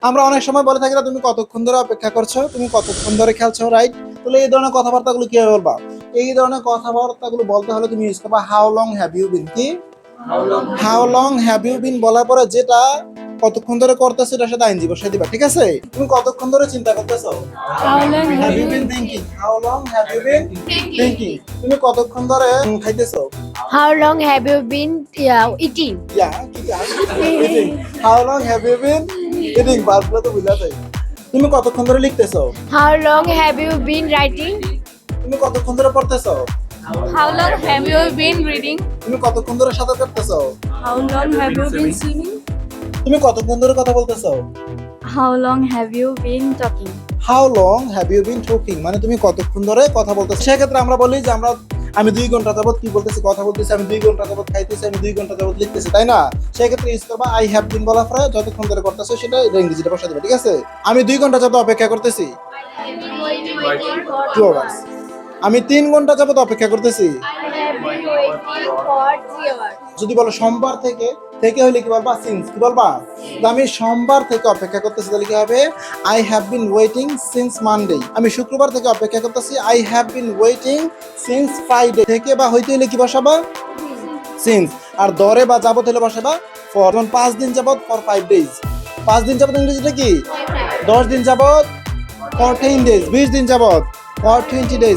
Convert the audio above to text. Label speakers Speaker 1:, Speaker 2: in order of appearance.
Speaker 1: আমরা অনেক সময় বলে থাকি না তুমি কতক্ষণ ধরে অপেক্ষা করছো, তুমি কতক্ষণ ধরে খেলছো, রাইট? তাহলে এই ধরনের কথাবার্তাগুলো কিভাবে বলবা? এই ধরনের কথাবার্তাগুলো বলতে হলে তুমি ইউজ করবা how long have you been. কি how long have you been বলার পরে যেটা কতক্ষণ ধরে করতেছো এটার সাথে আইনজি বসাই দিবা, ঠিক আছে? তুমি কতক্ষণ ধরে চিন্তা করতেছো?
Speaker 2: How long
Speaker 1: have you been thinking. How long have you been thinking. তুমি কতক্ষণ ধরে খাইতেছো?
Speaker 2: How long have you been eating?
Speaker 1: Yeah কি eating. How long have you been eating, বারগুলো তো ভুলে যাই। তুমি কতক্ষণ ধরে লিখতেছো?
Speaker 2: How long have you been writing?
Speaker 1: তুমি কতক্ষণ ধরে পড়তেছো?
Speaker 3: How long have you been reading?
Speaker 1: তুমি কতক্ষণ ধরে সাঁতার কাটতেছো?
Speaker 3: How long have you been swimming?
Speaker 1: তুমি কতক্ষণ ধরে কথা বলতেছো?
Speaker 3: How long have you been talking?
Speaker 1: How long have you been talking, মানে তুমি কতক্ষণ ধরে কথা বলতেছো। সেক্ষেত্রে আমরা বলি যে আমি 2 ঘন্টা যাবত কি বলতেছি, কথা বলতেছি, আমি 2 ঘন্টা যাবত খাইতেছি, আমি 2 ঘন্টা যাবত লিখতেছি, তাই না? সেক্ষেত্রে ইউজ করবা আই হ্যাভ বিন বলার পরে যতক্ষণ ধরে করতেছো সেটা ইংরেজিতে বসা দিবা, ঠিক আছে? আমি 2 ঘন্টা যাবত অপেক্ষা করতেছি, 2 hours। আমি 3 ঘন্টা যাবত অপেক্ষা করতেছি।
Speaker 2: I have been waiting for 3 hours.
Speaker 1: যদি বলো সোমবার থেকে হইলে কি বলবা? সিন্স। কি বলবা? তো আমি সোমবার থেকে অপেক্ষা করতেছি, তাহলে কি হবে? I have been waiting since Monday. আমি শুক্রবার থেকে অপেক্ষা করতেছি, I have been waiting since Friday. থেকে বা হইতে হইলে কি বসাবা? সিন্স। আর ধরে বা যাবত হলে বসাবা ফর। 5 দিন যাবত ফর 5 ডেজ। 5 দিন যাবত ইংরেজিতে কি? 10 দিন যাবত ফর 10 ডেজ। 20 দিন যাবত ফর 20 ডেজ।